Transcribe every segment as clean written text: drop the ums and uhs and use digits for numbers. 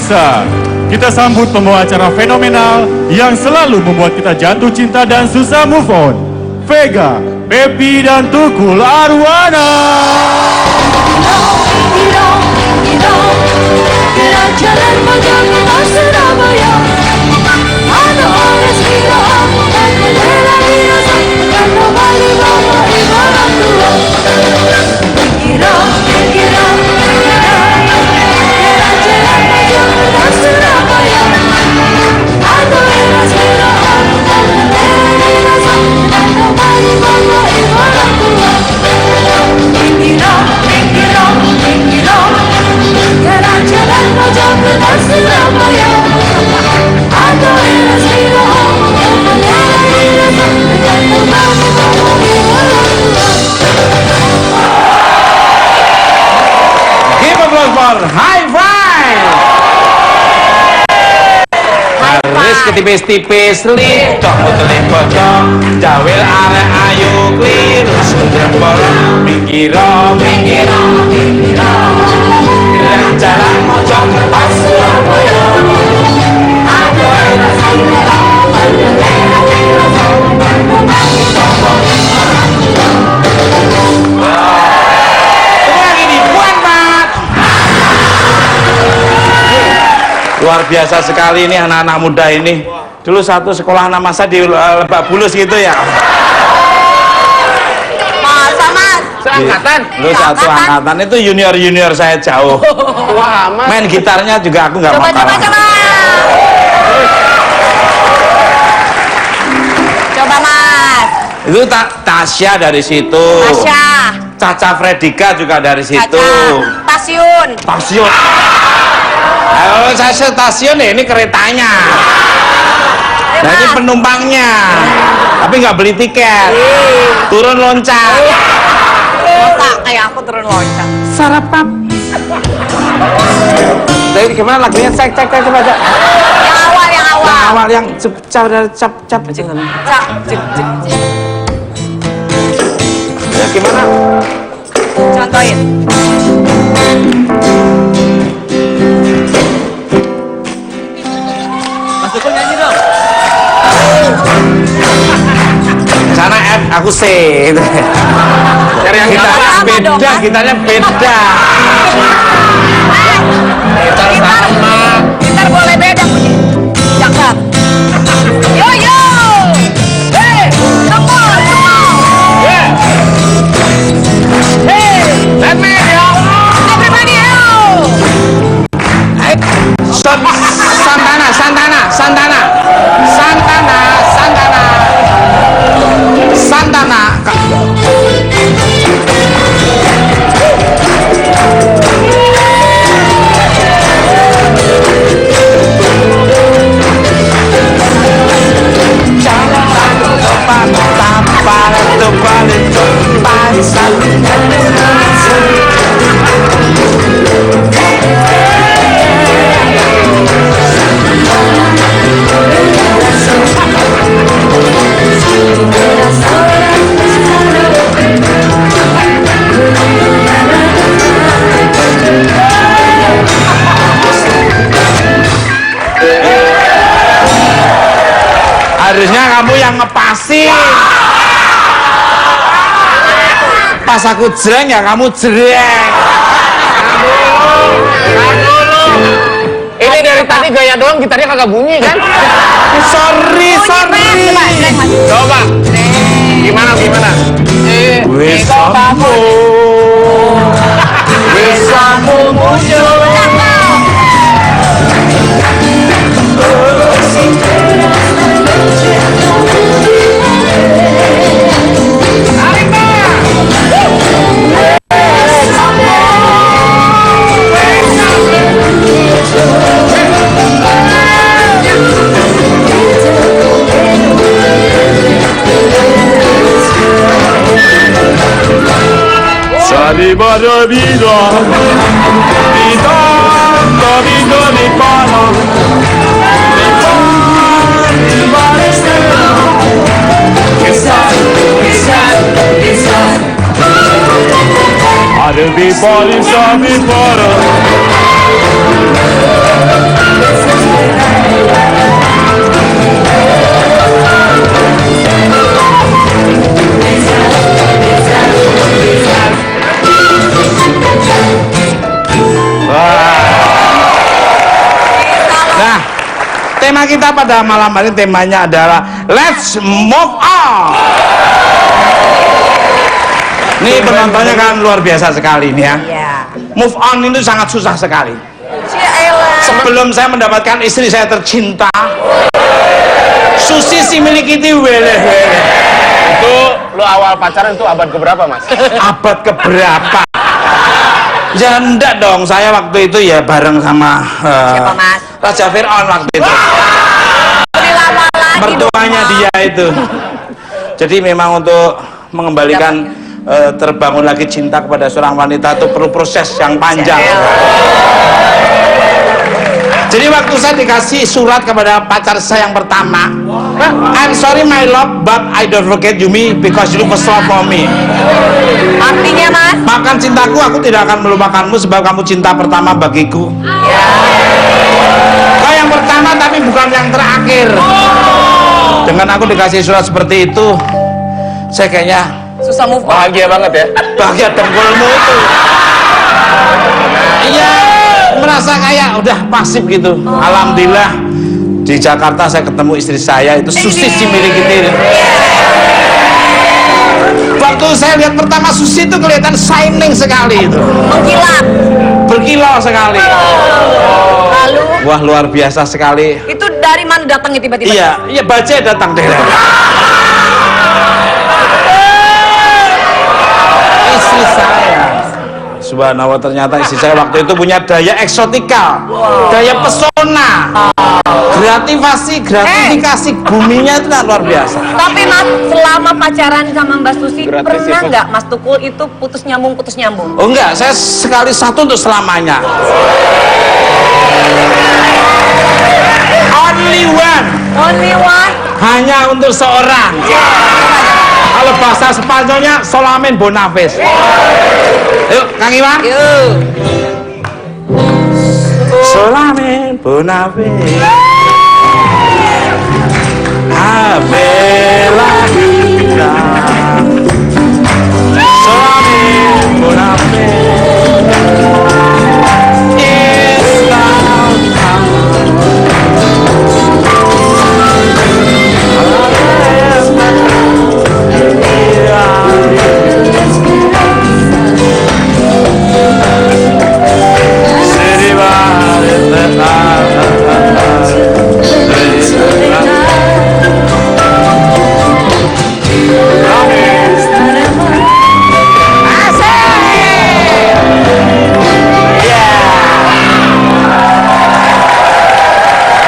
pemirsa, kita sambut pembawa acara fenomenal yang selalu membuat kita jatuh cinta dan susah move on. Vega, Pepi dan Tukul Arwana. High five. Harus ketipis-tipis litok putih bocok jawil arek ayu kliru sundrem bolong minggiro jalan mojok pas Surabaya aduh luar biasa sekali ini anak-anak muda ini. Dulu satu sekolah nama saya di Lebak Bulus gitu ya. Masa mas? Seangkatan? Dulu satu angkatan itu junior saya jauh. Wah mas. Main gitarnya juga aku nggak mau kalah. Coba mas. Itu Tasya dari situ. Tasya. Caca Fredika juga dari situ. Stasiun. Ayo saya stasiun ini keretanya. Nah ini penumpangnya. Tapi nggak beli tiket. Turun loncat. Masa kayak aku turun loncat. Sarapap. Jadi gimana lagunya? Cek coba aja. Yang awal. Yang cap. Ya gimana? Contohin. Mas Tukul nyanyi dong. Sana F, aku C. Cari yang gitarnya beda. Gitar boleh beda bunyi. Cakep. Yo. Hey, come on. Hey, Let me yo. everybody yo. Santana. Harusnya kamu yang ngepasin. Pas aku jreng ya kamu jreng. Ini dari tadi gaya doang, gitarnya kagak bunyi kan? Sorry. Coba. Gimana? Besamu muncul. Sali pada bidang, di pana. Ada di balik sapi para. tema kita pada malam hari temanya adalah Let's Move On. Ini penontonnya kan luar biasa sekali nih ya. Iya. Move on itu sangat susah sekali. Ciela. Sebelum saya mendapatkan istri saya tercinta, Susi si milik itu wele. Itu lu awal pacaran itu abad keberapa, Mas? Abad keberapa? Ya enggak dong, saya waktu itu ya bareng sama Siapa, Mas? Raja Fir'aun waktu itu. Lebih lama lagi. Mertuanya dia itu. Jadi memang untuk mengembalikan terbangun lagi cinta kepada seorang wanita itu perlu proses yang panjang. Jadi waktu saya dikasih surat kepada pacar saya yang pertama, I'm sorry my love, but I don't forget you me because you first love for me. Artinya, Mas? Makan cintaku, aku tidak akan melupakanmu sebab kamu cinta pertama bagiku. Kau yang pertama tapi bukan yang terakhir. Dengan aku dikasih surat seperti itu, saya kayaknya Susah move on. Bahagia banget ya. bahagia dengkulmu itu. Iya, merasa kayak udah pasif gitu. Alhamdulillah di Jakarta saya ketemu istri saya itu Susi si milik itu. Waktu saya lihat pertama Susi itu kelihatan shining sekali itu, Mengkilat. berkilau sekali. Lalu Wah luar biasa sekali. itu dari mana datangnya tiba-tiba? Iya Bace datang deh. Istri saya, subhanallah, ternyata istri saya waktu itu punya daya eksotika, daya pesona, gratifikasi buminya itu luar biasa. Tapi Mas, selama pacaran sama Mbak Susi, Gratis pernah ya, nggak Mas Tukul itu putus nyambung? Oh enggak, saya sekali satu untuk selamanya. Only one. Only one. Hanya untuk seorang. Kalau bahasa Spanyolnya Solamen Bonafes. Yuk, Kang Iwan. Yuk. Solamen Bonafes. Avela vida. Solamen Bonafes.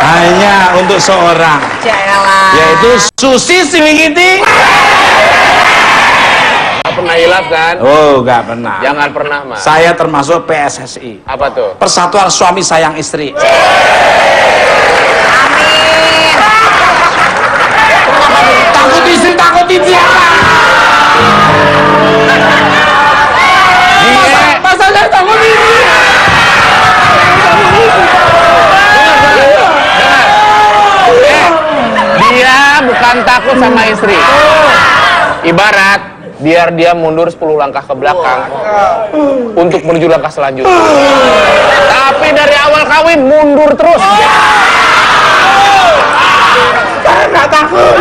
Hanya untuk seorang, Jalan. yaitu Susi Simingiti. Gak pernah hilaf kan? Oh, nggak pernah. Jangan pernah, Mas. Saya termasuk PSSI, Apa tuh? Persatuan Suami Sayang Istri. Amin. Takut istri, takut apa? Masa saya takut istri? Dia bukan takut sama istri. Ibarat biar dia mundur 10 langkah ke belakang untuk menuju langkah selanjutnya. Tapi dari awal kawin mundur terus. Saya nggak takut.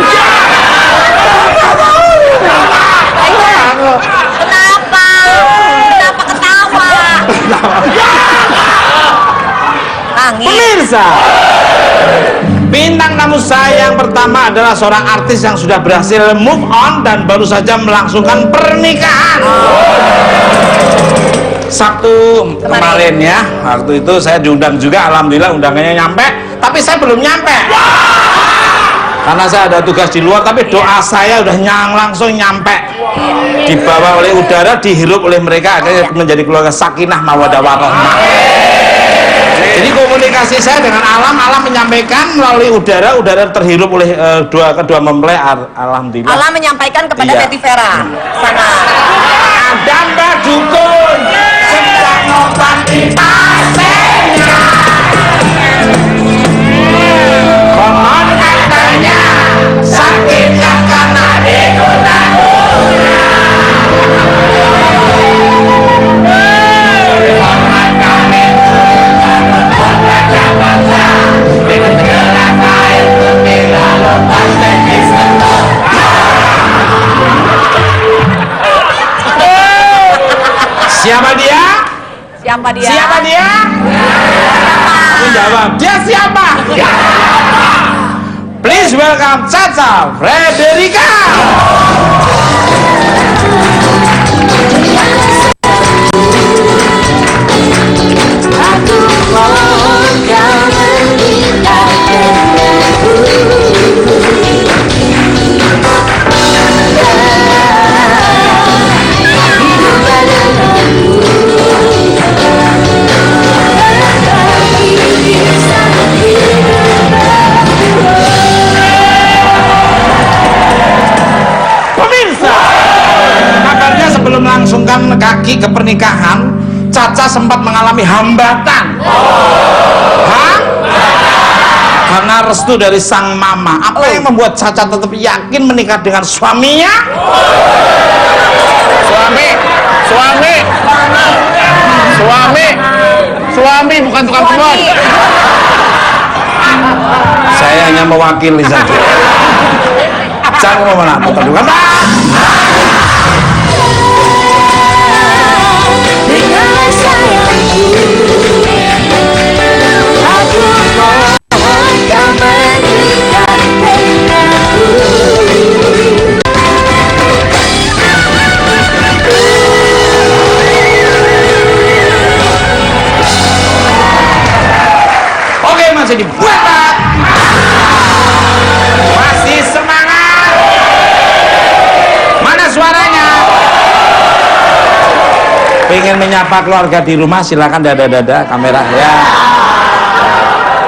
Kenapa? Kenapa ketawa? Nangis. Pemirsa, bintang tamu saya yang pertama adalah seorang artis yang sudah berhasil move on dan baru saja melangsungkan pernikahan. Sabtu kemarin ya, waktu itu saya diundang juga, alhamdulillah undangannya nyampe, tapi saya belum nyampe. Karena saya ada tugas di luar, tapi doa saya udah langsung nyampe. Dibawa oleh udara, dihirup oleh mereka, akhirnya menjadi keluarga sakinah mawaddah warahmah. Jadi komunikasi saya dengan alam menyampaikan melalui udara terhirup oleh kedua mempelai, alhamdulillah. Allah menyampaikan kepada Iya. Betty Vera. Sana. Ada Mbak Dukun sedang nopan di pasenya. Konon katanya sakitnya karena diguna-guna. Hormat kami dengan segala Siapa dia? Siapa dia? Siapa dia? Kamu jawab, dia siapa? Please welcome Caca Frederica. Pemirsa, kabarnya sebelum melangsungkan kaki ke pernikahan, Caca sempat mengalami hambatan. Karena restu dari sang mama. Apa yang membuat Caca tetap yakin menikah dengan suaminya? Suami bukan tukang kebun. Saya hanya mewakili saja. Jangan mau mana? Putar juga. Oke, masih dibuat. Masih semangat. Mana suaranya? Pengen menyapa keluarga di rumah, silakan dada-dada kamera ya.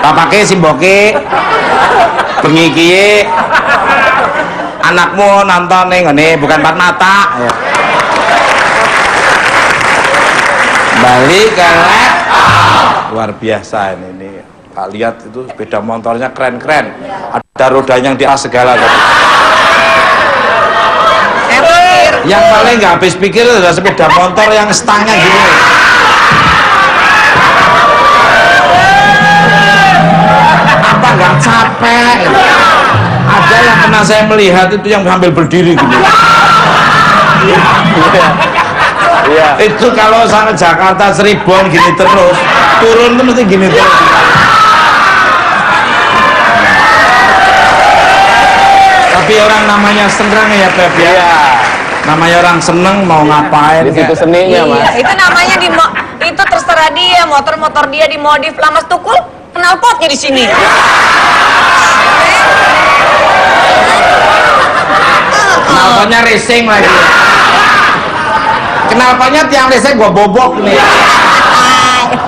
Bapake simboke bengi kiye anakmu nonton ning ngene bukan empat mata ya. Balik ke laptop. Luar biasa ini. Pak lihat itu sepeda motornya keren-keren. Ada rodanya yang di atas segala. Yang paling nggak habis pikir adalah sepeda motor yang stangnya gini. Apa nggak capek? Ada yang pernah saya melihat itu yang sambil berdiri gini. Iya. Itu kalau sampai Jakarta Cirebon gini terus, turun tuh mesti gini terus. Tapi orang namanya senang ya Beb ya. Iya. Namanya orang seneng mau ngapain? Di situ seninya, Mas. Iya, itu namanya itu terserah dia, motor-motor dia dimodif. Lah Mas Tukul, knalpotnya di sini. Knalpotnya racing lagi. Knalpotnya tiang listrik gua bobok nih.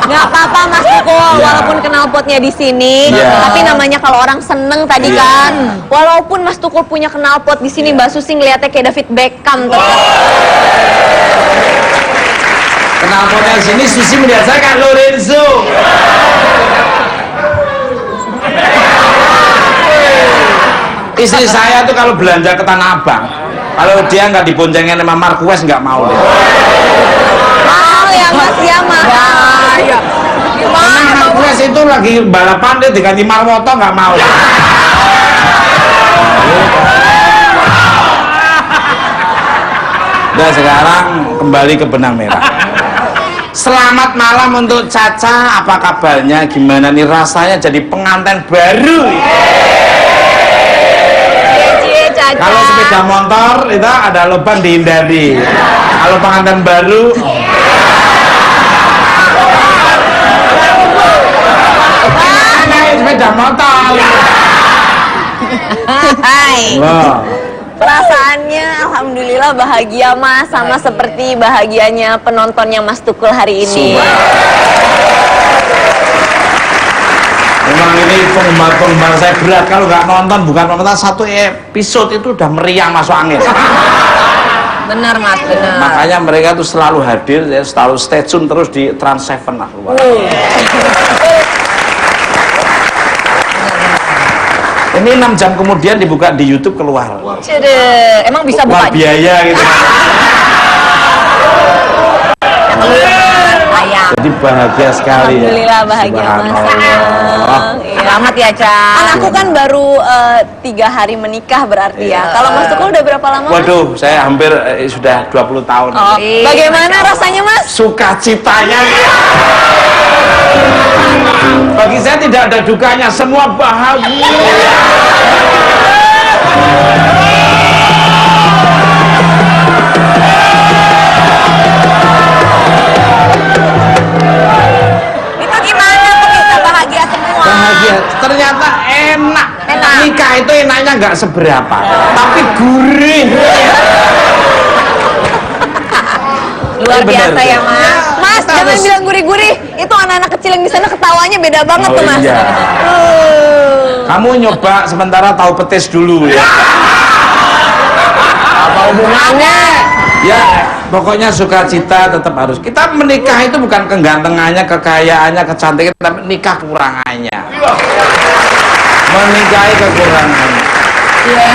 Nggak apa-apa Mas Tukul, walaupun knalpotnya di sini, Iya. tapi namanya kalau orang seneng tadi Iya. kan. Walaupun Mas Tukul punya knalpot di sini, Mbak Susi ngeliatnya kayak David Beckham tuh. Knalpotnya di sini, Susi melihat saya kan Lorenzo. Istri saya tuh kalau belanja ke Tanah Abang, kalau dia nggak diboncengin sama Marquez nggak mau deh. Mahal ya Mas ya, mahal. Karena Marquez itu lagi balapan dia diganti Marwoto nggak mau. Nah sekarang kembali ke benang merah. Selamat malam untuk Caca, apa kabarnya? Gimana nih rasanya jadi pengantin baru? Cie, Caca. Kalau sepeda motor itu ada lubang dihindari. Kalau pengantin baru, naik sepeda motor. Hai. Wah. Perasaannya alhamdulillah bahagia Mas, sama seperti bahagianya penontonnya Mas Tukul hari ini. Memang ini penggemar saya berat, kalau nggak nonton bukan nonton satu episode itu udah meriang masuk angin. Benar Mas, benar. Makanya mereka tuh selalu hadir, ya, selalu stay tune terus di Trans 7 lah luar. Ini 6 jam kemudian dibuka di YouTube keluar. Cede, emang bisa Wah, buka biaya gitu. ayam. Jadi bahagia sekali. Alhamdulillah bahagia Mas. Subhanallah. Selamat ya, Ca. Kan aku kan baru 3 hari menikah berarti ya. Kalau Mas Tukul udah berapa lama, Mas? Waduh, saya hampir sudah 20 tahun. Oh, bagaimana rasanya, Mas? Sukacitanya. Bagi saya tidak ada dukanya, semua bahagia. Itu gimana kok bisa bahagia semua? Bahagia, ternyata enak. Nikah itu enaknya nggak seberapa, tapi gurih. Luar Bener, biasa ya, tuh. Mas. Mas, Kita jangan harus- bilang gurih-gurih. Itu anak-anak kecil yang di sana ketawanya beda banget Oh, tuh, Mas. iya. Kamu nyoba sementara tahu petis dulu ya. Apa hubungannya? Ya, pokoknya sukacita tetap harus. Kita menikah itu bukan kegantengannya, kekayaannya, kecantikan, tapi nikah kekurangannya. Menikahi kekurangannya.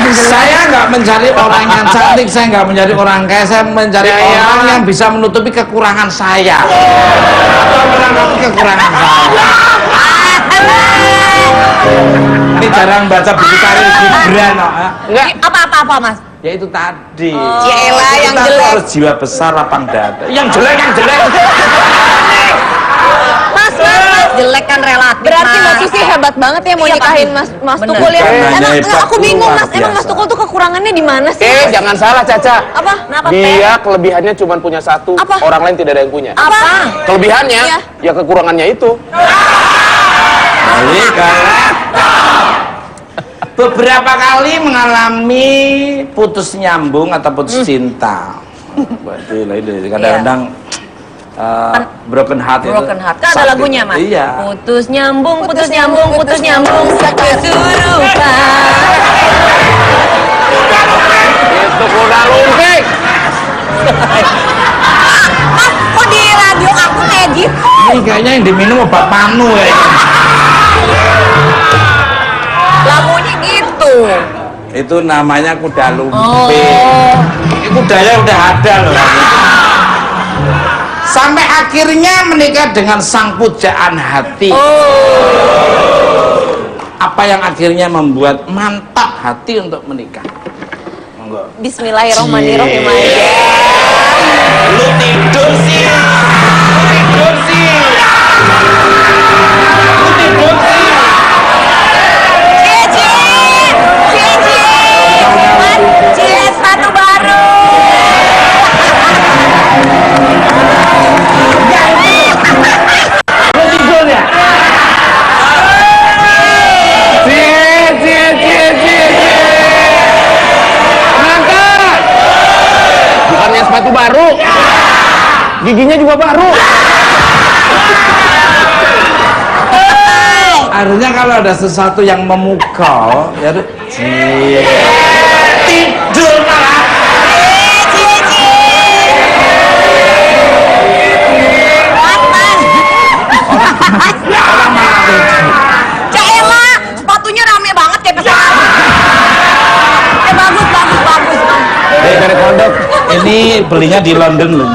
Saya nggak mencari orang yang cantik, saya nggak mencari orang kaya, saya mencari orang yang bisa menutupi kekurangan saya. Atau menutupi kekurangan saya. Ini jarang baca buku tarikh Gibran, Enggak. Apa-apa, Mas? ya itu tadi. Yaelah, yang Kita tuh jelek. harus jiwa besar, lapang dada. Yang jelek. Mas, jelek kan relatif. Berarti Mbak Susi hebat banget ya mau nikahin Mas Tukul ya. Bukan hanya Emang hebat, aku bingung, luar Mas. Emang Mas biasa. Tukul tuh kekurangannya di mana sih? Mas? Jangan salah, Caca. Apa? Kenapa, Dia kelebihannya cuma punya satu, Apa? orang lain tidak ada yang punya. Apa? Kelebihannya, Iya. ya kekurangannya itu. Jadi beberapa kali mengalami putus nyambung atau putus cinta. Kadang-kadang broken heart itu. Broken heart. Kan ada sakit. lagunya, Mas. Iya. Putus nyambung sekesurupan. Itu kuda lumping. Mas, kok di radio aku kayak gitu? Ini kayaknya yang diminum obat panu ya. Lagunya gitu. Itu namanya kuda lumping. Oh. Ini kudanya udah ada loh. Sampai akhirnya menikah dengan sang pujaan hati. Apa yang akhirnya membuat mantap hati untuk menikah? Monggo. Bismillahirrahmanirrahim Cie. aja. Lu tidur sih. Lu tidur sih. Lu tidur sih. Cie, sepatu baru. Lu tidur ya? Ngangkat. Bukannya sepatu baru, giginya juga baru. Harusnya kalau ada sesuatu yang memukau, ya tuh tidur malah. Orang malah tidur. Caela, sepatunya rame banget kayak pesawat. Bagus. Dari kodok. Ini belinya di London loh.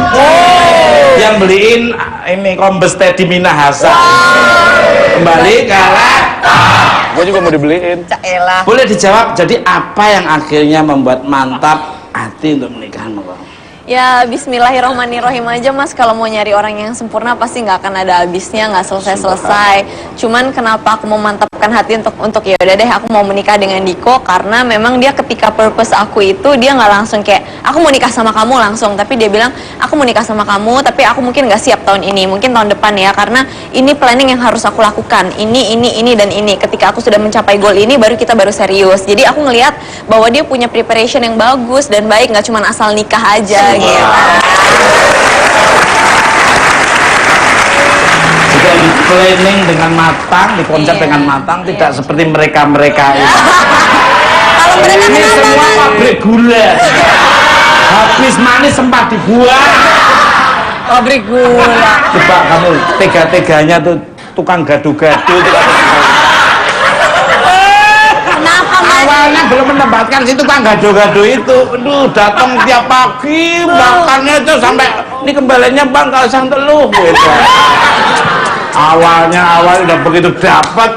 Yang beliin ini kombes Teddy Minahasa. Kembali ke Gue juga mau dibeliin. Caela. boleh dijawab. Jadi apa yang akhirnya membuat mantap hati untuk menikah? Ya bismillahirrohmanirrohim aja Mas, kalau mau nyari orang yang sempurna pasti nggak akan ada habisnya, nggak selesai-selesai. Cuman kenapa aku mau mantapkan hati untuk ya udah deh aku mau menikah dengan Diko, karena memang dia ketika purpose aku itu dia nggak langsung kayak aku mau nikah sama kamu langsung, tapi dia bilang aku mau nikah sama kamu tapi aku mungkin nggak siap tahun ini, mungkin tahun depan ya, karena ini planning yang harus aku lakukan, ini dan ini. Ketika aku sudah mencapai goal ini baru kita baru serius. Jadi aku ngelihat bahwa dia punya preparation yang bagus dan baik, nggak cuma asal nikah aja gitu. Juga di planning dengan matang, dikonsep dengan matang, tidak seperti mereka-mereka itu. Kalau mereka Ini kenapa, semua Mas? pabrik gula. Habis manis sempat dibuang. Pabrik gula. Coba kamu tega-teganya tuh tukang gado-gado itu. Kenapa, Mas? Awalnya belum menempatkan si tukang gado-gado itu. Aduh, datang tiap pagi, makannya itu sampai ini kembaliannya bang kalau sang teluh gitu. Awalnya udah begitu dapat,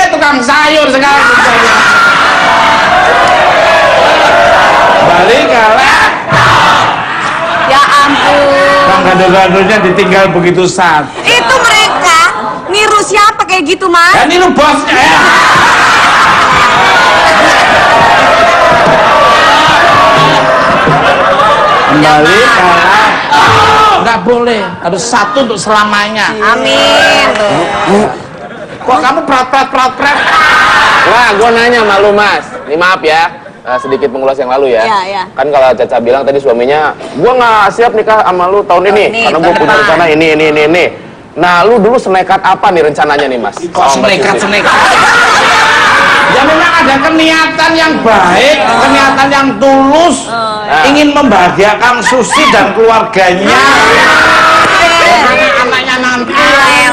tukang sayur sekarang balik kalah. Ya ampun. Bang gado-gadonya ditinggal begitu saja. Itu mereka niru siapa kayak gitu, Mas? Dan ini bosnya ya. Kembali kalah. Nggak boleh, harus satu untuk selamanya. Amin. Kok kamu prat. Wah, gua nanya sama lu, Mas. Ini maaf ya, sedikit mengulas yang lalu ya. Iya, iya. Kan kalau Caca bilang tadi suaminya, gua nggak siap nikah sama lu tahun ini, ini, karena gua tahun punya depan. rencana ini. Nah, lu dulu senekat apa nih rencananya nih, Mas? Kok Sama Mbak Susi? senekat? Ya memang ada keniatan yang baik, keniatan yang tulus, ingin membahagiakan Susi dan keluarganya, anak-anaknya nanti.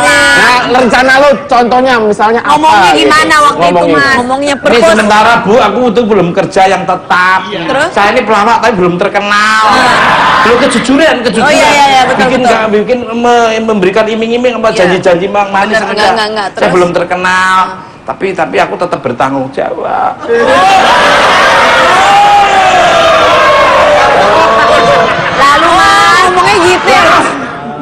Nah, rencana lu contohnya misalnya apa? Ngomongnya gitu? gimana waktu itu, Ngomongnya. Mas? Ngomongnya Ini perpus. sementara Bu, aku itu belum kerja yang tetap. Terus? Saya ini pelawak tapi belum terkenal. Belum kejujuran. Oh, iya, betul, bikin memberikan iming-iming apa Iya. janji-janji manis Bener, aja. enggak. Saya Terus? belum terkenal. Tapi aku tetap bertanggung jawab. Lalu, Mas, ngomongnya gitu ya, Mas?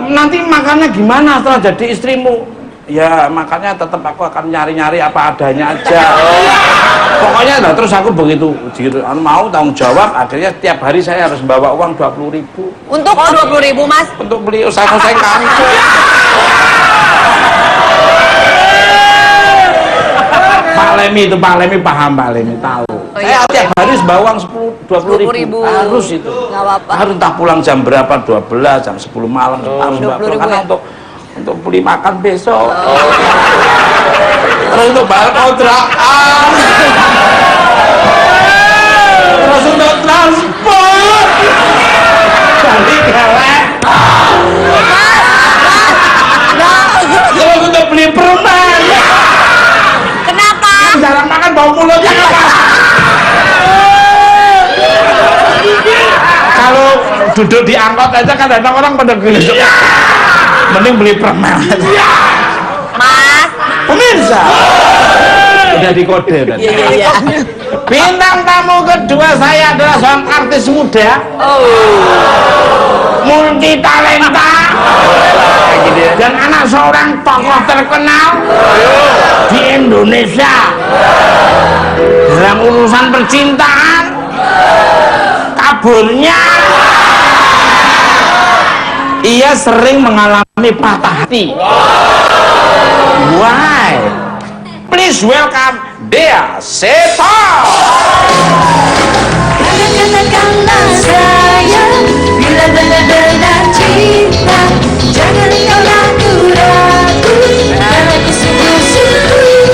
Nanti makannya gimana setelah jadi istrimu? Ya makanya tetap aku akan nyari-nyari apa adanya aja. Pokoknya lah, terus aku begitu mau tanggung jawab, akhirnya tiap hari saya harus bawa uang 20.000 Untuk 20.000, Mas. untuk beli usai-usai kantor. Pak Lemi paham, Pak Lemi tahu. Oh, Saya iya. tiap hari harus bawa uang 20.000 20.000. harus itu. Nggak apa-apa. Harus entah pulang jam berapa, 12 jam 10 malam harus bawa 20.000 karena ya? untuk beli makan besok. Terus untuk bayar kontrakan. Terus untuk transport. Jadi galak. Terus untuk beli permen. Kenapa? Jarang makan bau mulutnya apa? Kalau duduk di angkot aja kadang-kadang orang pada geli. Mending beli permen. Mas. Pemirsa. Udah dikode udah. Iya. Bintang tamu kedua saya adalah seorang artis muda. Multi talenta. Dan anak seorang tokoh terkenal di Indonesia dalam urusan percintaan. Kaburnya ia sering mengalami patah hati. Why? Please welcome Dea Seto. Katakanlah sayang, bila benar-benar cinta, jangan kau ragu-ragu, dan aku sungguh-sungguh.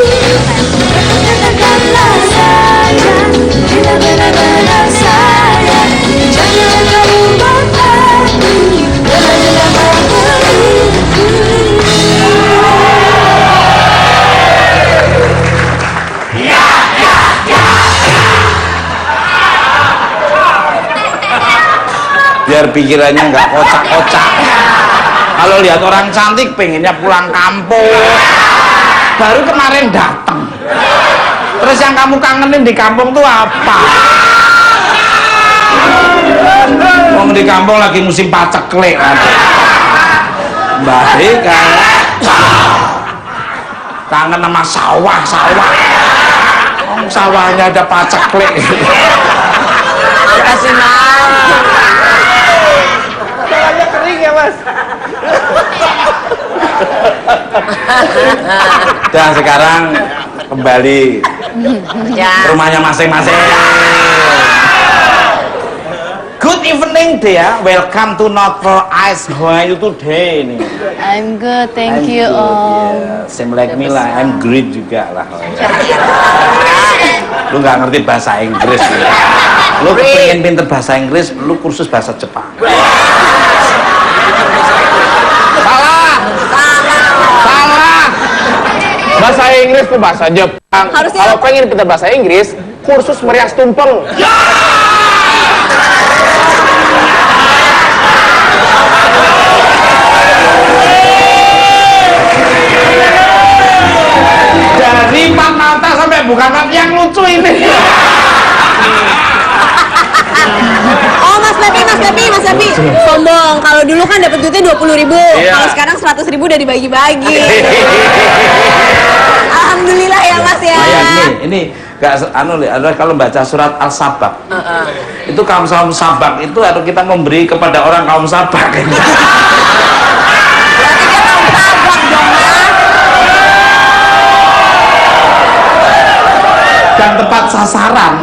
Katakanlah sayang, bila benar-benar sayang, jangan kau ubah aku, benar-benar menunggu. Biar pikirannya nggak kocak-kocak. Kalau lihat orang cantik pengennya pulang kampung. Baru kemarin datang. Terus yang kamu kangenin di kampung tuh apa? Wong di kampung lagi musim paceklik. Baik kayak kangen sama sawah. Sawahnya ada paceklik. Makasih, Mas. Dan sekarang kembali Ya. ke rumahnya masing-masing. Good evening Dea, welcome to Novel Ice. How are you today? Nih. I'm good, thank I'm you good, all. yeah. Same like me lah, I'm great juga lah. Lu nggak ngerti bahasa Inggris ya. Lu pengen pinter bahasa Inggris, lu kursus bahasa Jepang. Salah. Bahasa Inggris ke bahasa Jepang. Harusnya Kalau apa? pengen pintar bahasa Inggris, kursus merias tumpeng. 50.000. Iya. Kalau sekarang 100.000 udah dibagi-bagi. Alhamdulillah ya Mas ya. Ini gak anu kalau baca surat Al-Sabak. Itu kaum Sabak itu harus kita memberi kepada orang kaum Sabak. Berarti dia kaum sabak dong Mas. Dan tepat sasaran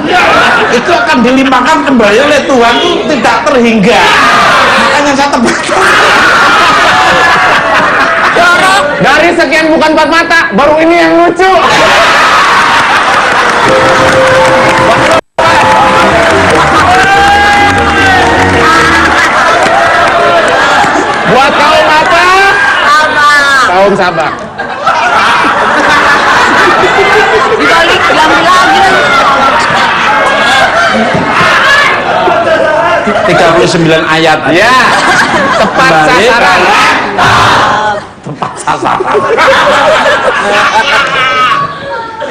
itu akan dilimpahkan kembali oleh Tuhan itu tidak terhingga. Makanya saya tepat. Dari sekian bukan 4 mata, baru ini yang lucu. Buat kaum apa? Kaum Sabak. Dibalik diambil lagi kan. 39 ayat. Ya, tepat Kembali sasaran. tepat sasaran.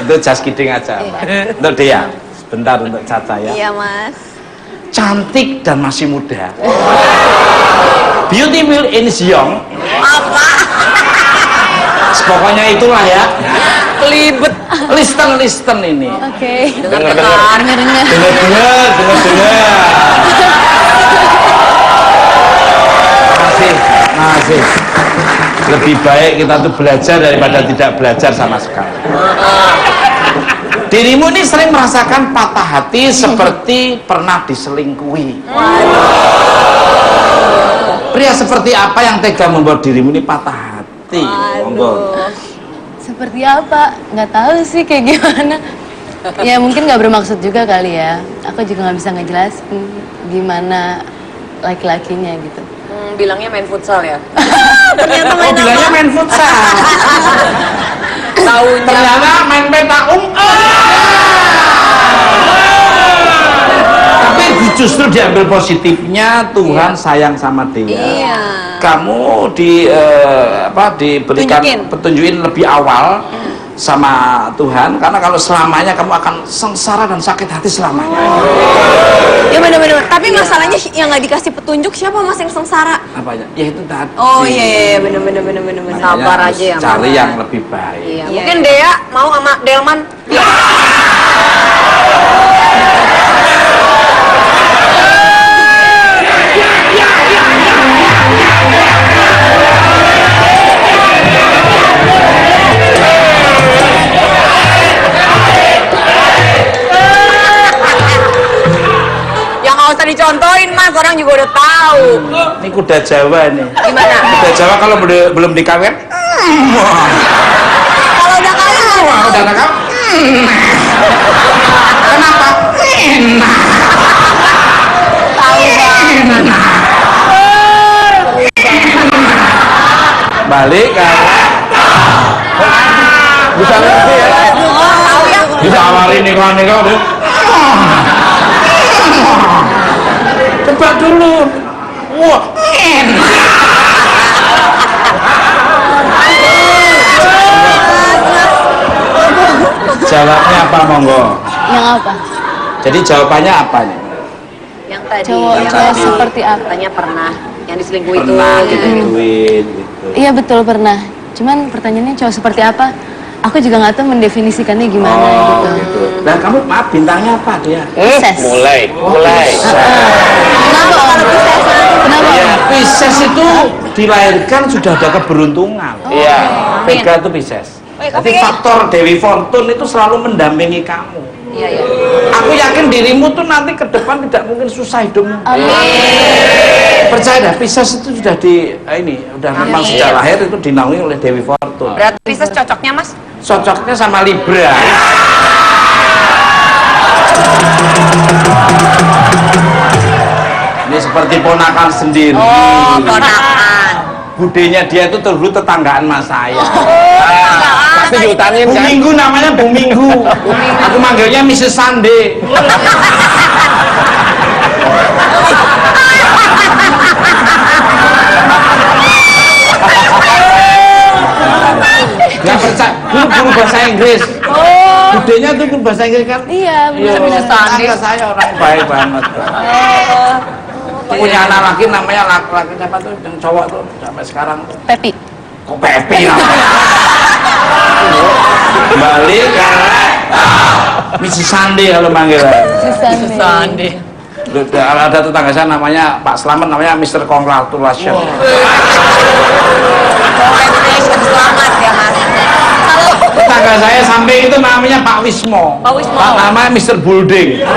Itu just kidding aja. Untuk dia, sebentar untuk Caca ya. Iya Mas. Cantik dan masih muda. Beautiful in young. Apa? Pokoknya itulah ya. Kelibet. Listen ini. Oke. Dengar. Dengar. Dengar. Masih. Lebih baik kita tuh belajar daripada tidak belajar sama sekali. Dirimu ini sering merasakan patah hati seperti pernah diselingkuhi. Pria seperti apa yang tega membuat dirimu ini patah hati? Monggo. Seperti apa? Nggak tahu sih kayak gimana. Ya mungkin nggak bermaksud juga kali ya. Aku juga nggak bisa ngejelasin gimana laki-lakinya gitu. Bilangnya main futsal ya. Ternyata Oh, bilangnya main futsal. Taunya. Ternyata main peta Tapi justru diambil positifnya, Tuhan sayang sama dia. Iya. Kamu diberikan petunjukin lebih awal sama Tuhan, karena kalau selamanya kamu akan sengsara dan sakit hati selamanya. Ya benar-benar. Tapi masalahnya yang nggak dikasih petunjuk siapa Mas yang sengsara? Apanya? Ya itu tadi. Oh iya benar-benar. Makanya Sabar harus aja ya. cari yang lebih baik. Iya. Mungkin Dea mau sama Delman. Yang nggak usah dicontohin Mas, orang juga udah tahu. Ini kuda Jawa nih. Gimana? Kuda Jawa kalau belum dikawin, Kalau udah kawin wah udah nakal. Kenapa? tahu banget. Balik kan? Bisa ngerti ya? Tahu ya? Ditawarin nikah deh. Coba dulu. Wah, jawabnya apa monggo? Yang apa? Jadi jawabannya apa nih? Yang tadi. Cowok yang cowok tadi. seperti apa? Katanya pernah yang diselingkuhi itu. Pernah digituin gitu. Iya betul pernah. Cuman pertanyaannya cowok seperti apa? Aku juga nggak tahu mendefinisikannya gimana gitu. Gitu. Nah kamu maaf bintangnya apa dia? Pisces. Mulai. Kenapa? Kenapa? Iya. Pisces itu dilahirkan sudah ada keberuntungan. Iya. Vega itu Pisces. Jadi Oke. faktor Dewi Fortune itu selalu mendampingi kamu. Iya. Aku yakin dirimu tuh nanti ke depan tidak mungkin susah hidupmu. Percaya dah, Pisces itu sudah udah memang sejak lahir itu dinaungi oleh Dewi Fortune. Berarti Pisces cocoknya Mas? Cocoknya sama Libra. Ini seperti ponakan sendiri. Oh, ponakan. Budenya dia itu dulu tetanggaan mas saya. Pasti diutangin Bu kan? Minggu namanya Bu Minggu. Aku manggilnya Mrs. Sande. Nggak percaya, dulu guru bahasa Inggris. Budenya tuh guru bahasa Inggris kan? Iya Iya, benar. tetangga saya orang baik banget. punya anak laki namanya laki siapa tuh yang cowok tuh sampai sekarang tuh. Pepi. Kok Pepi namanya? Balik ke Mrs. Sandi kalau manggil. Sandi. Ada tetangga saya namanya Pak Slamet, namanya Mr. Congratulation. Selamat ya mas. Tetangga saya samping itu namanya Pak Wismo. Pak Wismo. Namanya Mr. Building.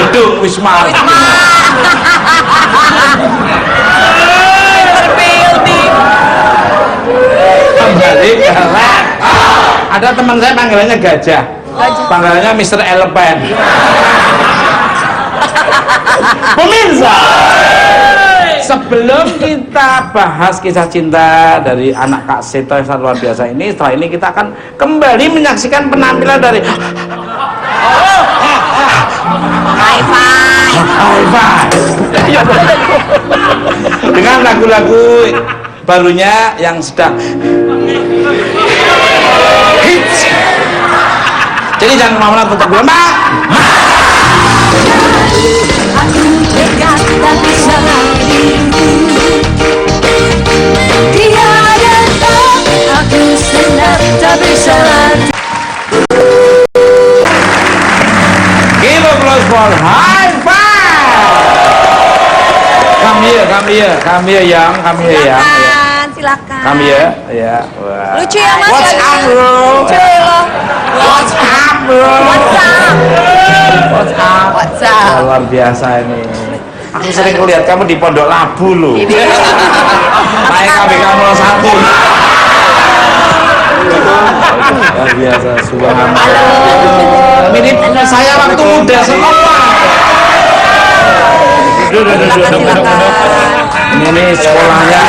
Gedung Wisma. Kembali ke ada teman saya panggilannya Gajah. Panggilannya Mr. Elephant. Pemirsa, sebelum kita bahas kisah cinta dari anak Kak Seto yang sangat luar biasa ini, setelah ini kita akan kembali menyaksikan penampilan dari High five. High Five dengan lagu-lagu barunya yang sedang hits. Jadi jangan kemana-mana, tetap berlembak. Give applause for High Five. Come here, young. Silakan. Come here, ya. Wah. Lucu ya mas. What's up, bro? Lucu loh. What's up, bro? What's up? What's up? What's up? Luar biasa ini. Aku sering lihat kamu di Pondok Labu loh. Naik KBK 01. Luar biasa, subhanallah. Mirip saya waktu muda semua. Ini sekolahnya.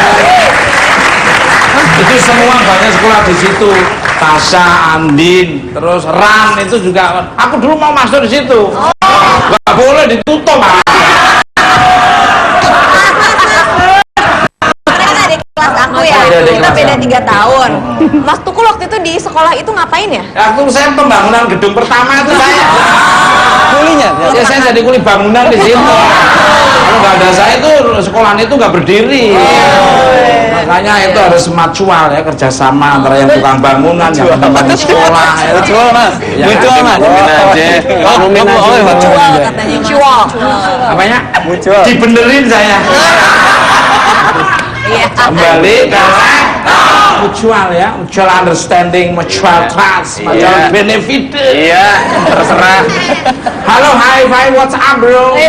Itu semua banyak sekolah di situ. Tasya, Andin, terus Ran itu juga. Aku dulu mau masuk di situ. Gak boleh ditutup. Kelas aku ya, kita beda 3 tahun. Mas Tukul waktu itu di sekolah itu ngapain ya? Waktu saya pembangunan gedung pertama itu saya kulinya. Ya saya jadi kuli bangunan di situ. Kalau nggak ada saya itu sekolahan itu nggak berdiri. Makanya itu harus mutual ya, kerjasama antara yang tukang bangunan, yang membangun sekolah. Mutual mas. Mutual mas. Mutual katanya. Mutual. Apanya? Mutual. Dibenerin saya. Iya. Kembali ke mutual ya, mutual understanding, mutual trust, mutual benefit. Iya, terserah. Halo, High Five, what's up, bro?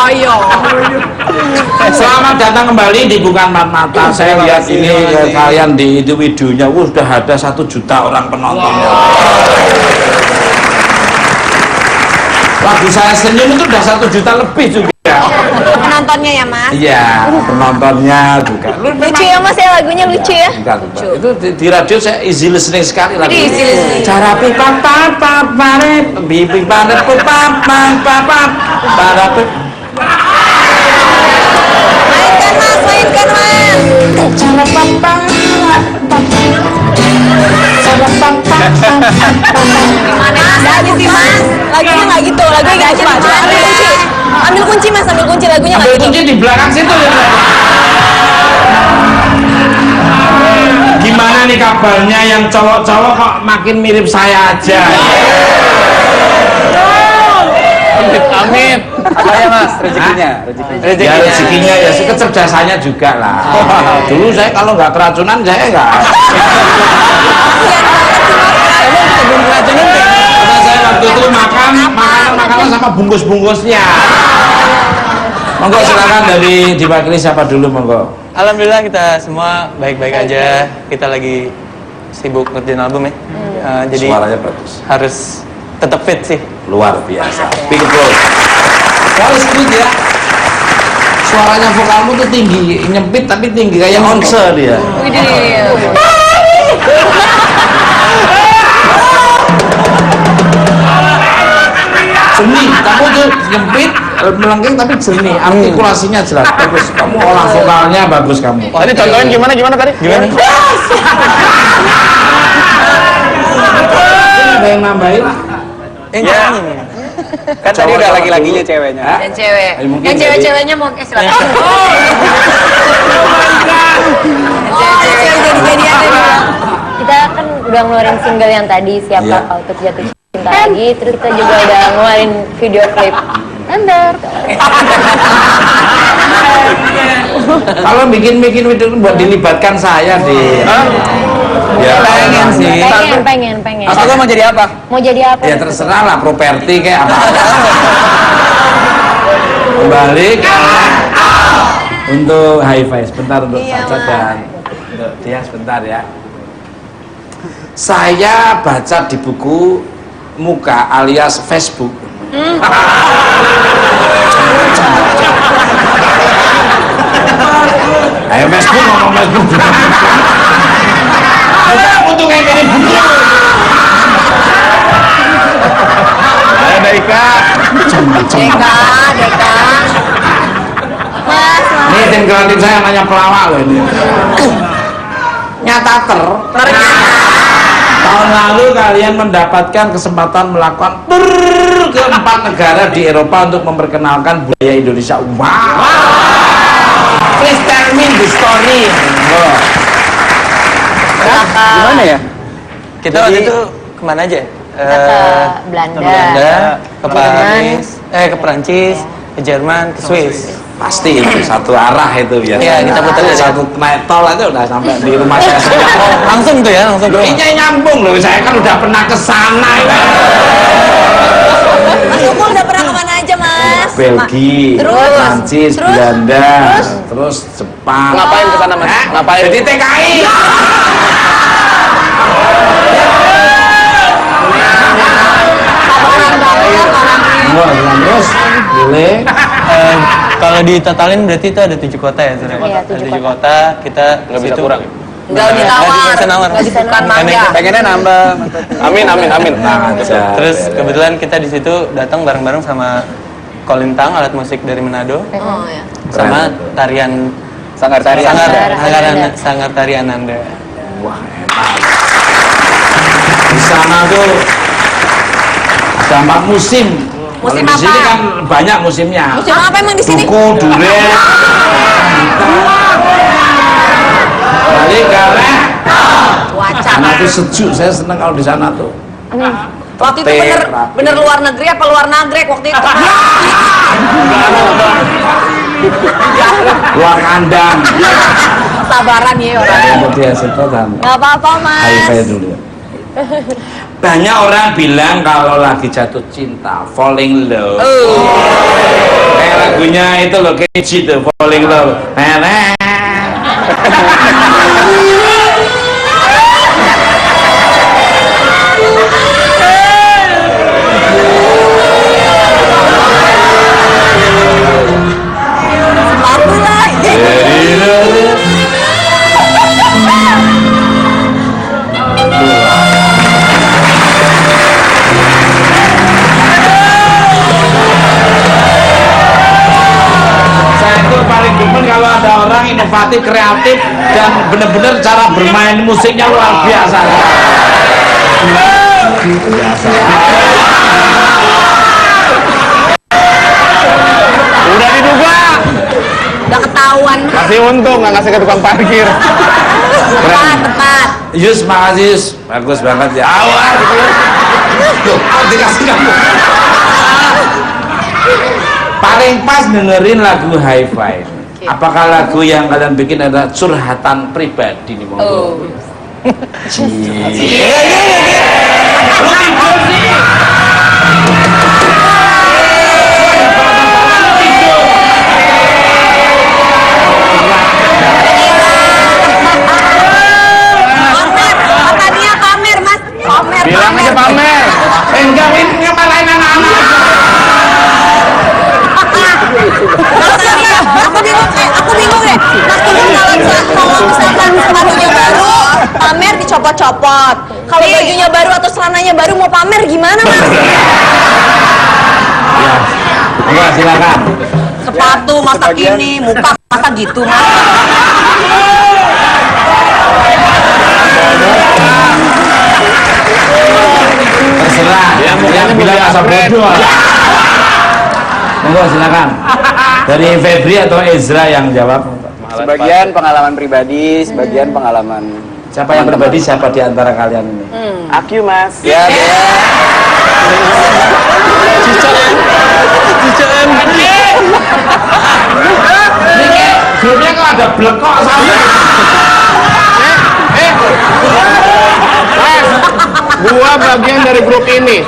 Yo. Selamat datang kembali di Bukan Empat Mata. Saya lihat ini kalian di videonya, sudah ada 1 juta orang penontonnya. Lagu saya senyum itu udah 1 juta lebih juga. Penontonnya ya mas? Iya, penontonnya juga. Lucu ya mas ya, lagunya lucu ya? Enggak. Itu di radio saya easy listening sekali lagu. Easy listening. Cara pipa papa pare bibi pare papa papa para Mainkan mas. cara papa Gimana? Ada sih mas. Lagunya nggak gitu, lagunya nggak gitu. Ambil kunci mas, ambil kunci lagunya nggak ambil gitu. kunci di belakang situ ya. Gimana nih kabarnya yang cowok-cowok kok makin mirip saya aja? Amin. Apa ya mas? Rezekinya. Ya rezekinya ya, kecerdasannya juga lah. Dulu saya kalau nggak keracunan saya nggak. Sebelum keracunan Karena saya waktu itu makan makanan sama bungkus-bungkusnya. Monggo silakan dari diwakili siapa dulu monggo. Alhamdulillah kita semua baik-baik aja. Kita lagi sibuk ngerjain album ya. Jadi Suaranya bagus, harus tetap fit sih. luar biasa. Big applause. Harus good ya. Suaranya vokalmu tuh tinggi, nyempit tapi tinggi kayak once dia. Jernih, kamu tuh nyempit, melengking tapi jernih, artikulasinya jelas, bagus. Kamu olah vokalnya bagus kamu. Tadi contohin gimana tadi? Gimana? ada yang nambahin? Ya. Kan tadi udah laki-lakinya ceweknya. Dan cewek. Mungkin Yang cewek-ceweknya mau silakan. Cewek jadi-jadian tadi. Kita kan udah ngeluarin single yang tadi Siapa Iya. Kau Untuk Jatuh Cinta Lagi. Terus kita juga udah ngeluarin video klip Ember. Kalau bikin video buat dilibatkan saya di. Ya, Pengen sih. Pengen. Mas Teguh mau jadi apa? Mau jadi apa? ya terserah lah, properti kayak apa. Kembali ke untuk hi-fi sebentar untuk Caca dan untuk dia sebentar ya. Saya baca di buku Muka alias Facebook. Ayo Facebook, ngomong Facebook. Untuk kayak gini. Ayo Daika. Deka. Mas. Ini tim kreatif saya nanya pelawak loh ini. Nyata tahun lalu kalian mendapatkan kesempatan melakukan tur ke 4 negara di Eropa untuk memperkenalkan budaya Indonesia. Wow. Please tell me the story. Gimana ya? Kita waktu itu kemana aja? Kita ke Belanda. Ke Belanda, ke Jerman. Paris, ke Perancis, ke Jerman, ke Swiss. Pasti itu satu arah itu biasa. Iya, kita putar aja. Satu naik tol aja udah sampai di rumah saya. Langsung tuh ya, langsung. Ini nyambung loh, saya kan udah pernah ke sana. Mas Ukul udah pernah kemana aja, Mas? Belgia, Terus? Prancis, Terus? Belanda, terus Jepang. Ngapain ke sana, Mas? Ngapain? Jadi TKI. Wah, terus boleh. Kalau ditotalin berarti itu ada 7 kota ya, Sir? Iya, 7 7 kota, kita Nggak bisa kurang. Nggak ditawar. Nggak bisa nawar. Nggak bisa bukan manja. Pengennya nambah. Amin. Terus kebetulan kita di situ datang bareng-bareng sama kolintang, alat musik dari Manado, Oh ya. sama tarian Sanggar tarian. Sanggar tarian Anda. Wah, enak. Di sana tuh ada 4 musim. Musim Kalau di sini apa? kan banyak musimnya. Musim apa emang di sini? Duku, durian, balik galeh. Karena itu sejuk, saya senang kalau di sana tuh. Waktu itu bener luar negeri apa luar nagrek waktu itu? Luar kandang. Sabaran ya orang. Kemudian setelah Nggak apa-apa, Mas. hi-fi dulu ya. Banyak orang bilang kalau lagi jatuh cinta, falling love. Kayak lagunya itu loh, Keji tuh, falling love. Lagu lagi. Saya itu paling demen kalau ada orang inovatif, kreatif, dan bener-bener cara bermain musiknya luar biasa. Udah diduga. Udah ketahuan. Masih untung nggak ngasih ke tukang parkir. Tepat. Yus, makasih Yus, bagus banget ya. Awal gitu ya. Tuh, dikasih kamu. Paling pas dengerin lagu hi-fi. Apakah lagu yang kalian bikin adalah curhatan pribadi nih monggo? Tadinya pamer, Mas. Pamer. Bilang aja pamer. Enggak, ini ngepalain anak-anak. Aku bingung deh. Mas Tunggu kalau misalkan sepatunya baru, pamer dicopot-copot. Kalau bajunya baru atau celananya baru mau pamer gimana, Mas? Enggak, silakan. Sepatu masa kini, muka masa gitu, Mas. terserah. Ya, Yang mukanya bilang lebih asal upgrade. bodoh. Monggo silakan. Dari Febri atau Ezra yang jawab? Sebagian pengalaman pribadi, sebagian pengalaman. Siapa yang pribadi, siapa di antara kalian ini? Aku mas. Ya, Grupnya kok ada blekok sama. Gua bagian dari grup ini.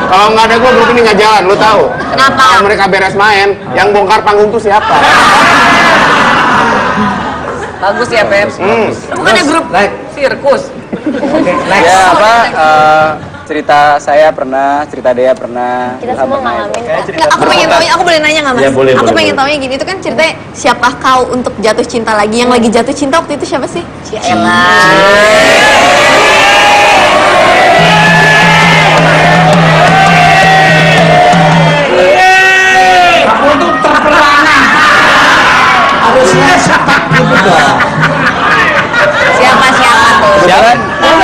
Kalau nggak ada gua, grup ini nggak jalan. Lu tahu? Kenapa? Kalau mereka beres main, yang bongkar panggung tuh siapa? Bagus ya, Pep. Bukannya grup sirkus. ya apa? Cerita saya pernah, cerita Dea pernah. Kita semua pernah ngalamin. itu. Nggak, aku pengen tahu, aku boleh nanya nggak mas? Ya, boleh, aku boleh, pengen boleh. tahunya gini, itu kan ceritanya siapa kau untuk jatuh cinta lagi? Yang lagi jatuh cinta waktu itu siapa sih? Aku tuh terpelana. Harusnya sepak gitu dong. Siapa tuh?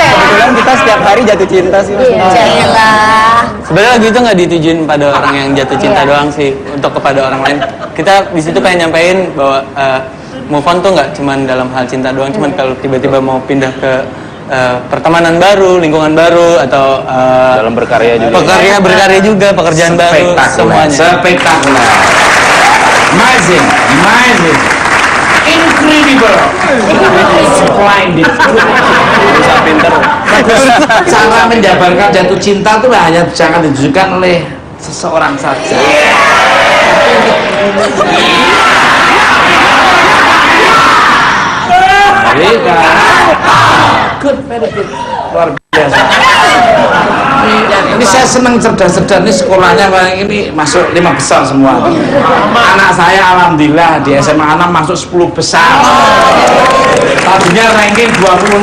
Kebetulan kita setiap hari jatuh cinta sih. Mas. Cilah. Sebenarnya lagu itu nggak ditujuin pada orang yang jatuh cinta doang sih, untuk kepada orang lain. Kita di situ pengen nyampein bahwa move on tuh nggak cuman dalam hal cinta doang, cuman kalau tiba-tiba mau pindah ke pertemanan baru, lingkungan baru, atau Dalam berkarya juga. berkarya juga, pekerjaan baru, semuanya. Spektakuler. Amazing, amazing. Incredible. Splendid. Bisa pinter. Cara menjabarkan jatuh cinta itu hanya jangan ditujukan oleh seseorang saja. Jadi good, very good, luar biasa. Ini saya senang cerdas-cerdas, ini sekolahnya ini masuk 5 besar semua. Anak saya alhamdulillah di SMA 6 masuk 10 besar. Tadinya ranking 26.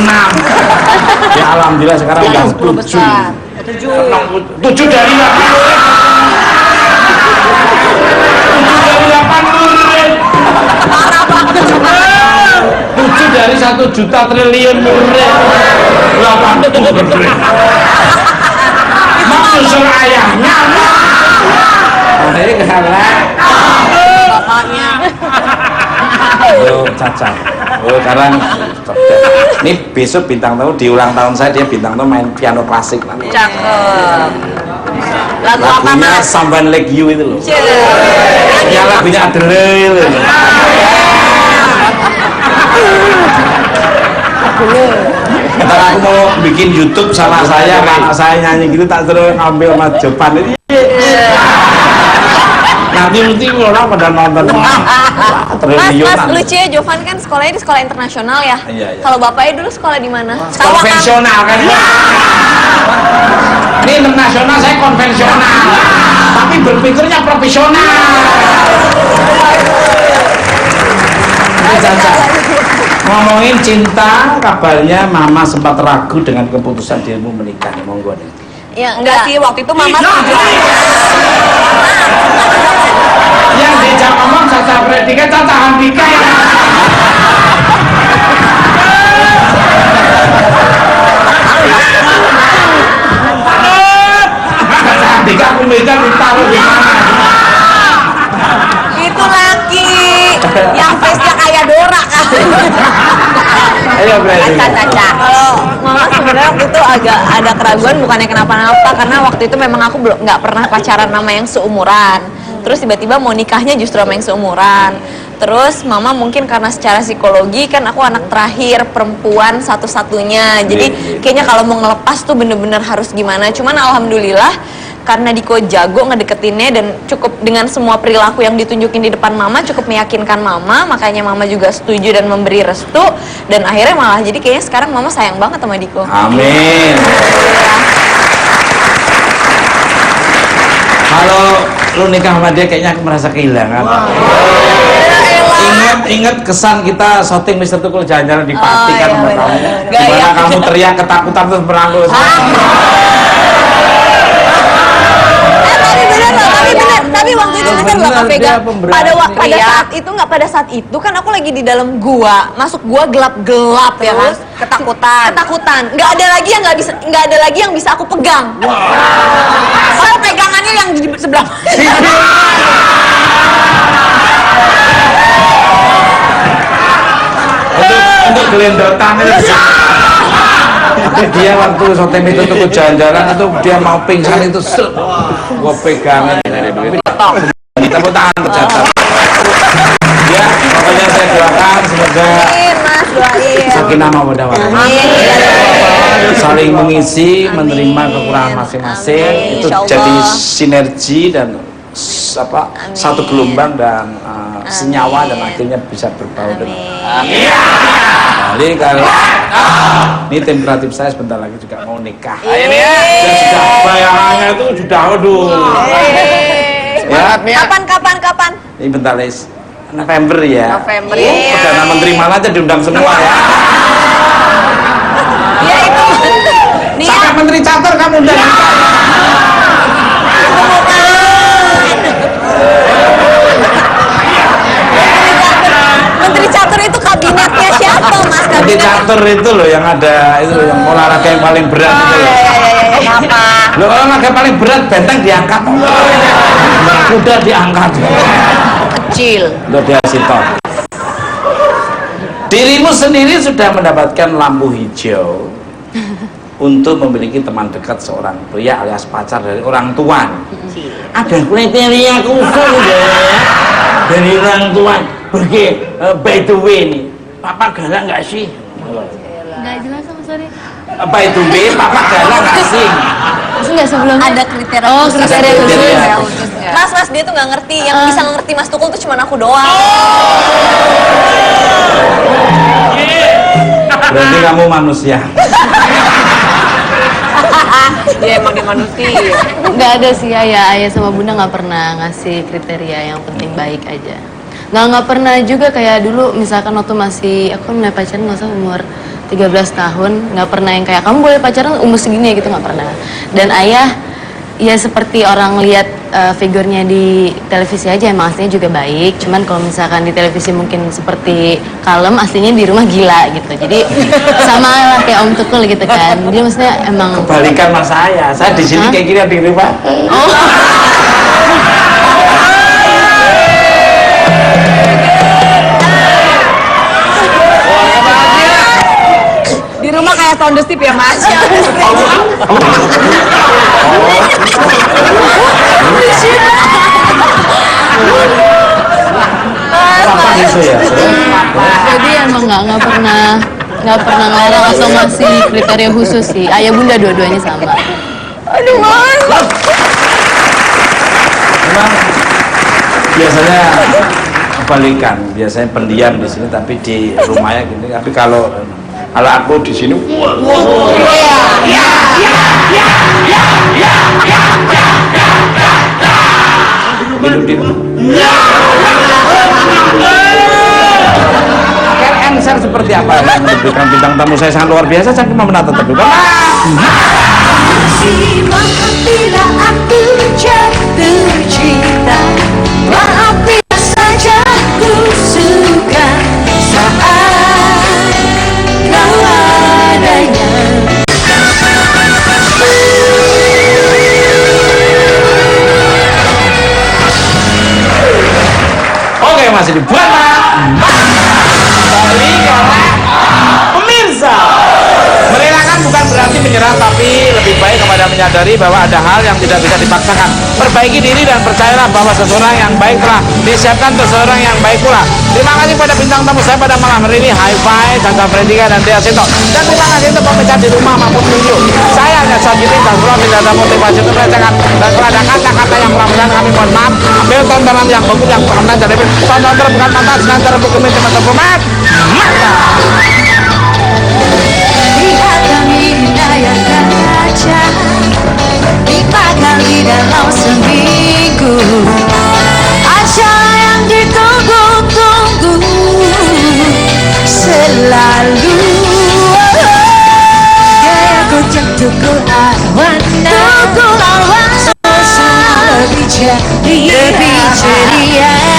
Ya alhamdulillah sekarang udah 7. 7 dari 7 dari 1 juta triliun murid. 80 murid. Maksud ayahnya. Ini kalah. Bapaknya. Oh, cacat. Oh, sekarang ini besok bintang tamu di ulang tahun saya, dia bintang tamu main piano klasik nanti. Cakep. Lagu apa, Lagunya Mas? Someone Like You itu loh. Cek. Ya lagunya Adele itu. Ntar aku mau bikin YouTube sama saya, anak saya nyanyi gitu tak terus ngambil Mas Jopan ini. Nanti orang pada nonton. Mas, lucu ya, Jovan kan sekolahnya di sekolah internasional ya? Iya, iya. Kalau bapaknya dulu sekolah di mana? Konvensional kan? Ini internasional, saya konvensional. Tapi berpikirnya profesional. Ini Caca. Ngomongin cinta, kabarnya Mama sempat ragu dengan keputusan dirimu menikah. Monggo nih. Ya Enggak sih, waktu itu Mama setuju. Yang diajak ngomong Caca Fredika, Caca Handika ya. Caca Handika aku menikah ditaruh di mana? Itu laki yang face-nya kayak Dora kan. Ayo berarti. Caca. Kalau Mama sebenarnya waktu itu agak ada keraguan, bukannya kenapa-napa, karena waktu itu memang aku belum nggak pernah pacaran sama yang seumuran. Terus tiba-tiba mau nikahnya justru sama yang seumuran. Terus Mama mungkin karena secara psikologi kan aku anak terakhir perempuan satu-satunya. Jadi kayaknya kalau mau ngelepas tuh bener-bener harus gimana. Cuman alhamdulillah karena Diko jago ngedeketinnya dan cukup dengan semua perilaku yang ditunjukin di depan Mama cukup meyakinkan Mama, makanya Mama juga setuju dan memberi restu, dan akhirnya malah jadi kayaknya sekarang Mama sayang banget sama Diko. Amin. Kalau lu nikah sama dia kayaknya aku merasa kehilangan. Ingat kesan kita syuting Mr. Tukul jalan-jalan di Pati kan sama kamu. Gimana kamu teriak ketakutan terus merangkul saya. Tapi bener, tapi waktu itu sadar nggak Kak Vega? dia pemberani. Pada Iya. saat itu nggak, pada saat itu kan aku lagi di dalam gua, masuk gua gelap-gelap ya kan, ketakutan. Nggak ada lagi yang bisa aku pegang. Saya pegangannya yang di sebelah. Untuk gelendotan itu. Dia waktu Sotem itu ke jalan-jalan itu dia mau pingsan itu gua pegangin tepuk tangan tercatat ya. Pokoknya saya doakan semoga Mas, doain. sakinah mawaddah warahmah, saling mengisi, menerima kekurangan masing-masing, itu Insyaallah. jadi sinergi dan satu gelombang dan senyawa dan akhirnya bisa berbaur dengan jadi kalau ini tim kreatif saya sebentar lagi juga mau nikah. Ayo Mia. Dan sudah bayangannya itu sudah aduh. Semangat Mia. Kapan? Ini bentar Lis. November ya. November. Perdana Menteri mana aja diundang semua ya. Ya itu. Nih Sampai Menteri Catur kamu undang. Menteri Catur itu kabinetnya siapa Mas? Menteri Catur itu loh yang ada itu yang olahraga yang paling berat itu loh. Kenapa? Loh olahraga paling berat benteng diangkat. Kuda diangkat. Kecil. Loh dia sitok. Dirimu sendiri sudah mendapatkan lampu hijau untuk memiliki teman dekat seorang pria alias pacar dari orang tua. Ada kriteria khusus ya dari orang tua. Pergi by the way nih, Papa galak nggak sih? Nggak jelas sama sorry. By the way, Papa galak nggak sih? Terus nggak sebelumnya? Ada kriteria Oh, khusus. kriteria Ada khusus. kriteria khusus ya. Mas, dia tuh nggak ngerti. Yang bisa ngerti Mas Tukul tuh cuma aku doang. Berarti kamu manusia. Dia emang dia manusia. Nggak ada sih ayah sama bunda nggak pernah ngasih kriteria, yang penting baik aja. Nggak pernah juga kayak dulu misalkan waktu masih aku mulai pacaran nggak usah umur 13 tahun, nggak pernah yang kayak kamu boleh pacaran umur segini gitu, nggak pernah. Dan ayah ya seperti orang lihat figurnya di televisi aja, emang aslinya juga baik. Cuman kalau misalkan di televisi mungkin seperti kalem, aslinya di rumah gila gitu. Jadi sama lah kayak Om Tukul gitu kan. Dia maksudnya emang Kebalikan mas saya di sini kayak gini di rumah. oh. Di rumah kayak sound the Step ya Mas. Papa gitu ya. Jadi emang nggak pernah ngelarang atau ngasih kriteria khusus sih. Ayah bunda dua-duanya sama. Aduh Mas. Memang biasanya kebalikan, biasanya pendiam di sini tapi di rumahnya gini. Tapi kalau aku di sini, Answer seperti apa yang memberikan bintang tamu saya sangat luar biasa. Saya cuma menatap tapi Maaf bila aku jatuh cinta, maaf bila saja ku suka saat kau adanya. Oke, masih di mana? Kembali karena pemirsa. Merelakan bukan berarti menyerah, tapi lebih baik kepada menyadari bahwa ada hal yang tidak bisa dipaksakan. Perbaiki diri dan percayalah bahwa seseorang yang baik telah disiapkan untuk seseorang yang baik pula. Terima kasih pada bintang tamu saya pada malam hari ini, Hi-Fi, Caca Fredika dan Dea Sinto. Dan terima kasih untuk pemirsa di rumah maupun video. Saya hanya Sajidi dan Surah tidak ada motivasi untuk merasakan. Dan kalau ada kata-kata yang melanggar kami mohon maaf. Ambil tontonan yang bagus yang berkenan jadi tonton terbukan mata senang terbuka teman-teman. Mantap. Lihat kami layar kaca 5 kali dalam seminggu, acara yang ditunggu-tunggu selalu. Gaya kocak tukul awan, suasana lebih jadi lebih ceria.